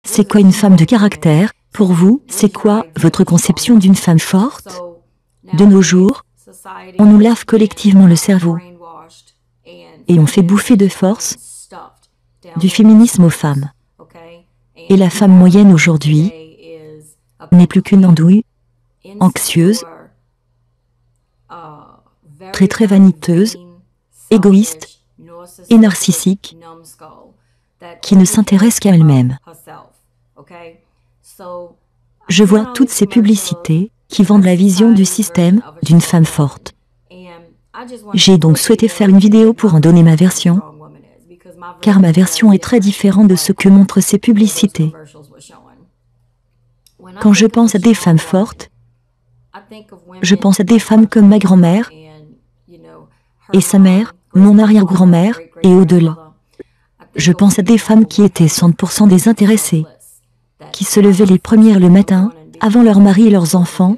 c'est quoi une femme de caractère? Pour vous, c'est quoi votre conception d'une femme forte? De nos jours, on nous lave collectivement le cerveau et on fait bouffer de force du féminisme aux femmes. Et la femme moyenne aujourd'hui n'est plus qu'une andouille, anxieuse, très vaniteuse, égoïste et narcissique, qui ne s'intéresse qu'à elle-même. Je vois toutes ces publicités qui vendent la vision du système d'une femme forte. J'ai donc souhaité faire une vidéo pour en donner ma version, car ma version est très différente de ce que montrent ces publicités. Quand je pense à des femmes fortes, je pense à des femmes comme ma grand-mère et sa mère, mon arrière-grand-mère et au-delà. Je pense à des femmes qui étaient 100% désintéressées, qui se levaient les premières le matin, avant leur mari et leurs enfants,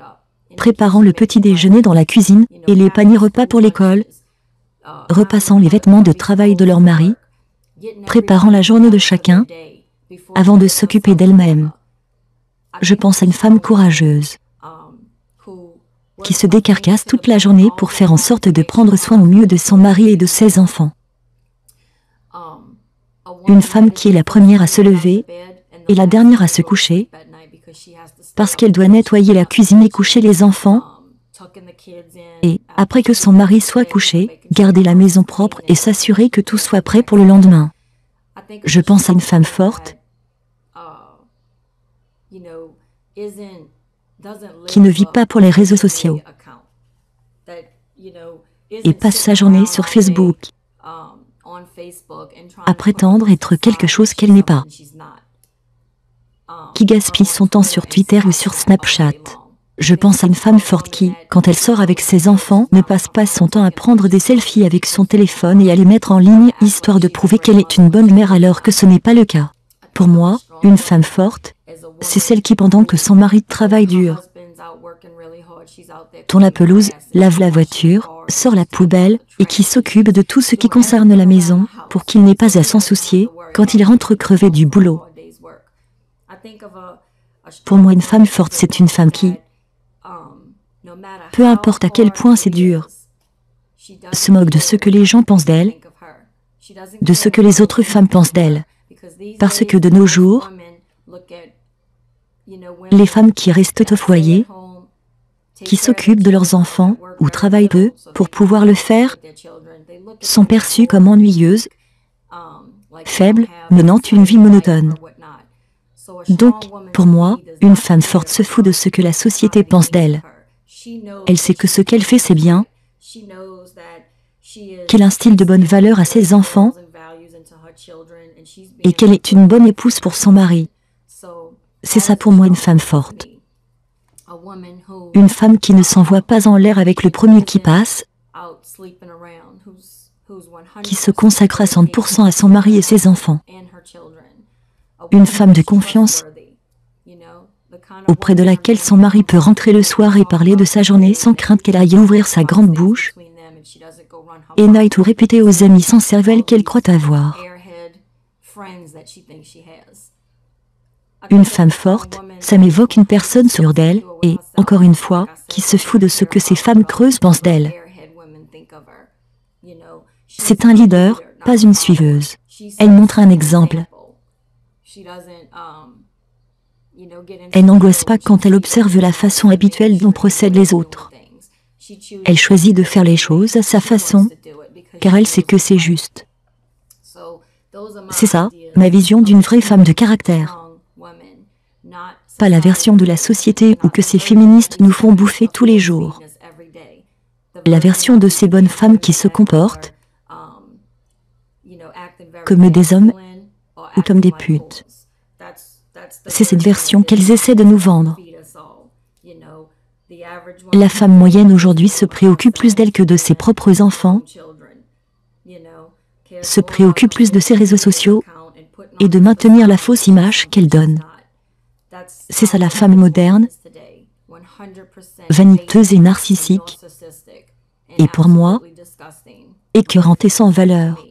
préparant le petit déjeuner dans la cuisine et les paniers repas pour l'école, repassant les vêtements de travail de leur mari, préparant la journée de chacun, avant de s'occuper d'elle-même. Je pense à une femme courageuse, qui se décarcasse toute la journée pour faire en sorte de prendre soin au mieux de son mari et de ses enfants. Une femme qui est la première à se lever et la dernière à se coucher, parce qu'elle doit nettoyer la cuisine et coucher les enfants, et, après que son mari soit couché, garder la maison propre et s'assurer que tout soit prêt pour le lendemain. Je pense à une femme forte, qui ne vit pas pour les réseaux sociaux, et passe sa journée sur Facebook, à prétendre être quelque chose qu'elle n'est pas, qui gaspille son temps sur Twitter ou sur Snapchat. Je pense à une femme forte qui, quand elle sort avec ses enfants, ne passe pas son temps à prendre des selfies avec son téléphone et à les mettre en ligne, histoire de prouver qu'elle est une bonne mère alors que ce n'est pas le cas. Pour moi, une femme forte, c'est celle qui, pendant que son mari travaille dur, tourne la pelouse, lave la voiture, sort la poubelle, et qui s'occupe de tout ce qui concerne la maison, pour qu'il n'ait pas à s'en soucier, quand il rentre crevé du boulot. Pour moi, une femme forte, c'est une femme qui, peu importe à quel point c'est dur, se moque de ce que les gens pensent d'elle, de ce que les autres femmes pensent d'elle. Parce que de nos jours, les femmes qui restent au foyer, qui s'occupent de leurs enfants ou travaillent peu pour pouvoir le faire, sont perçues comme ennuyeuses, faibles, menant une vie monotone. Donc, pour moi, une femme forte se fout de ce que la société pense d'elle. Elle sait que ce qu'elle fait, c'est bien, qu'elle instille de bonnes valeurs à ses enfants, et qu'elle est une bonne épouse pour son mari. C'est ça pour moi une femme forte. Une femme qui ne s'envoie pas en l'air avec le premier qui passe, qui se consacre à 100% à son mari et ses enfants. Une femme de confiance, auprès de laquelle son mari peut rentrer le soir et parler de sa journée sans crainte qu'elle aille ouvrir sa grande bouche, et n'aille tout répéter aux amis sans cervelle qu'elle croit avoir. Une femme forte, ça m'évoque une personne sûre d'elle, et, encore une fois, qui se fout de ce que ces femmes creuses pensent d'elle. C'est un leader, pas une suiveuse. Elle montre un exemple. Elle n'angoisse pas quand elle observe la façon habituelle dont procèdent les autres. Elle choisit de faire les choses à sa façon, car elle sait que c'est juste. C'est ça, ma vision d'une vraie femme de caractère. Pas la version de la société où que ces féministes nous font bouffer tous les jours. La version de ces bonnes femmes qui se comportent comme des hommes ou comme des putes. C'est cette version qu'elles essaient de nous vendre. La femme moyenne aujourd'hui se préoccupe plus d'elle que de ses propres enfants, se préoccupe plus de ses réseaux sociaux et de maintenir la fausse image qu'elle donne. C'est ça la femme moderne, vaniteuse et narcissique, et pour moi, écœurante et sans valeur.